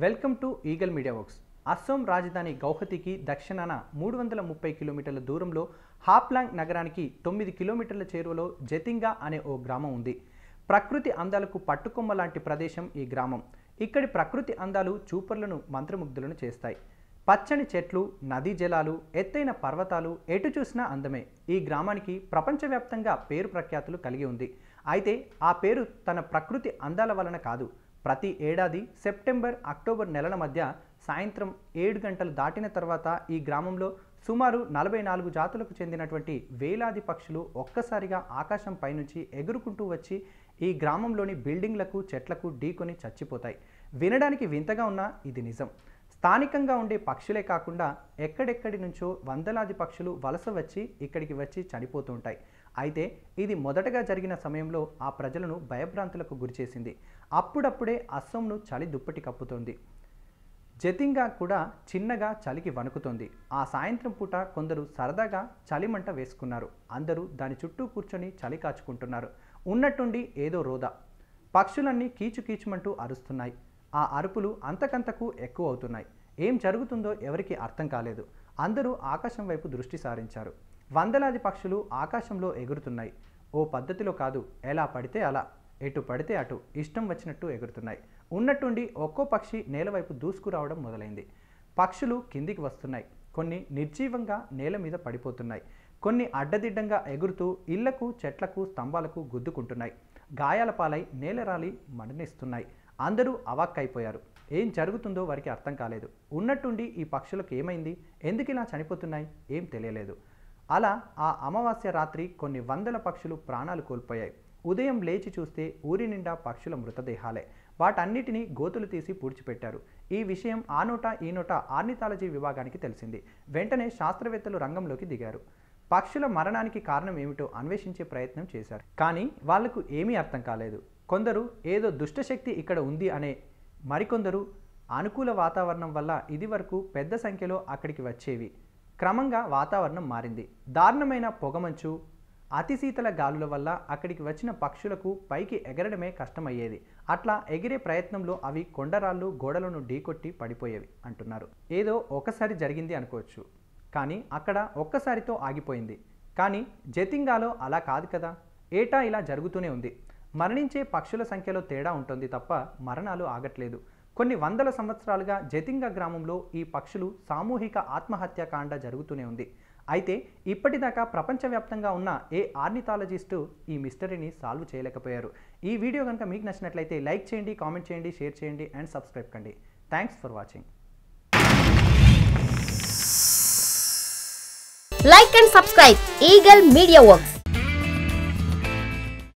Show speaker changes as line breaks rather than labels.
Welcome to eagle media works. Assam రాజధాని గౌహతికి దక్షిణాన 330 కిలోమీటర్ల దూరంలో హాప్లాంగ్ నగరానికి 9 కిలోమీటర్ల చేరువలో జతింగా అనే ఓ గ్రామం ఉంది. ప్రకృతి అందాలకు పట్టుకొమ్మ లాంటి ప్రదేశం ఈ గ్రామం. ఇక్కడి ప్రకృతి అందాలు చూపర్లను మంత్రముగ్ధులను చేస్తాయి. పచ్చని చెట్లు, నదీ జలాలు, ఎత్తైన పర్వతాలు, ఎటు చూసినా అందమే. ఈ గ్రామానికి ప్రపంచవ్యాప్తంగా పేరు ప్రఖ్యాతులు కలిగి ఉంది. అయితే ఆ పేరు తన ప్రకృతి అందాల వలన కాదు. ప్రతి ఏడాది సెప్టెంబర్, అక్టోబర్ నెలల మధ్య సాయంత్రం 7 గంటలు దాటిన తర్వాత ఈ గ్రామంలో సుమారు 44 జాతులకు చెందినటువంటి వేలాది పక్షులు ఒక్కసారిగా ఆకాశం పైనుంచి ఎగురుకుంటూ వచ్చి ఈ గ్రామంలోని బిల్డింగ్లకు, చెట్లకు ఢీకొని చచ్చిపోతాయి. వినడానికి వింతగా ఉన్నా ఇది నిజం. స్థానికంగా ఉండే పక్షులే కాకుండా ఎక్కడెక్కడి నుంచో వందలాది పక్షులు వలస వచ్చి ఇక్కడికి వచ్చి చనిపోతుంటాయి. అయితే ఇది మొదటగా జరిగిన సమయంలో ఆ ప్రజలను భయభ్రాంతులకు గురిచేసింది. అప్పుడప్పుడే అస్సాంను చలి దుప్పటి కప్పుతోంది. జతింగా కూడా చిన్నగా చలికి వణుకుతోంది. ఆ సాయంత్రం పూట కొందరు సరదాగా చలిమంట వేసుకున్నారు. అందరూ దాని చుట్టూ కూర్చొని చలి కాచుకుంటున్నారు. ఉన్నట్టుండి ఏదో రోదా. పక్షులన్నీ కీచుకీచుమంటూ అరుస్తున్నాయి. ఆ అరుపులు అంతకంతకు ఎక్కువ అవుతున్నాయి. ఏం జరుగుతుందో ఎవరికి అర్థం కాలేదు. అందరూ ఆకాశం వైపు దృష్టి సారించారు. వందలాది పక్షులు ఆకాశంలో ఎగురుతున్నాయి. ఓ పద్ధతిలో కాదు, ఎలా పడితే అలా, ఎటు పడితే అటు ఇష్టం వచ్చినట్టు ఎగురుతున్నాయి. ఉన్నట్టుండి ఒక్కో పక్షి నేల వైపు దూసుకురావడం మొదలైంది. పక్షులు కిందికి వస్తున్నాయి. కొన్ని నిర్జీవంగా నేల మీద పడిపోతున్నాయి. కొన్ని అడ్డదిడ్డంగా ఎగురుతూ ఇళ్లకు, చెట్లకు, స్తంభాలకు గుద్దుకుంటున్నాయి. గాయాల పాలై నేలరాలి మరణిస్తున్నాయి. అందరూ అవాక్కైపోయారు. ఏం జరుగుతుందో వారికి అర్థం కాలేదు. ఉన్నట్టుండి ఈ పక్షులకు ఏమైంది, ఎందుకు ఇలా చనిపోతున్నాయి, ఏం తెలియలేదు. అలా ఆ అమావాస్య రాత్రి కొన్ని వందల పక్షులు ప్రాణాలు కోల్పోయాయి. ఉదయం లేచి చూస్తే ఊరి నిండా పక్షుల మృతదేహాలే. వాటన్నిటినీ గోతులు తీసి పూడ్చిపెట్టారు. ఈ విషయం ఆ నోట ఈ నోట ఆర్నిథాలజీ విభాగానికి తెలిసింది. వెంటనే శాస్త్రవేత్తలు రంగంలోకి దిగారు. పక్షుల మరణానికి కారణం ఏమిటో అన్వేషించే ప్రయత్నం చేశారు. కానీ వాళ్లకు ఏమీ అర్థం కాలేదు. కొందరు ఏదో దుష్టశక్తి ఇక్కడ ఉంది అనే, మరికొందరు అనుకూల వాతావరణం వల్ల ఇదివరకు పెద్ద సంఖ్యలో అక్కడికి వచ్చేవి. క్రమంగా వాతావరణం మారింది. దారుణమైన పొగమంచు, అతి శీతల గాలుల వల్ల అక్కడికి వచ్చిన పక్షులకు పైకి ఎగరడమే కష్టమయ్యేది. అట్లా ఎగిరే ప్రయత్నంలో అవి కొండరాళ్ళు, గోడలను ఢీకొట్టి పడిపోయేవి అంటున్నారు. ఏదో ఒకసారి జరిగింది అనుకోవచ్చు, కానీ అక్కడ ఒక్కసారితో ఆగిపోయింది. కానీ జతింగాలో అలా కాదు కదా. ఏటా ఇలా జరుగుతూనే ఉంది. మరణించే పక్షుల సంఖ్యలో తేడా ఉంటుంది తప్ప మరణాలు ఆగట్లేదు. కొన్ని వందల సంవత్సరాలుగా జతింగా గ్రామంలో ఈ పక్షులు సామూహిక ఆత్మహత్యాకాండ జరుగుతూనే ఉంది. అయితే ఇప్పటిదాకా ప్రపంచవ్యాప్తంగా ఉన్న ఏ ఆర్నిథాలజిస్టు ఈ మిస్టరీని సాల్వ్ చేయలేకపోయారు. ఈ వీడియో కనుక మీకు నచ్చినట్లయితే లైక్ చేయండి, కామెంట్ చేయండి, షేర్ చేయండి అండ్ సబ్స్క్రైబ్ కండి. Thanks for watching.
Like and subscribe Eagle Media Works.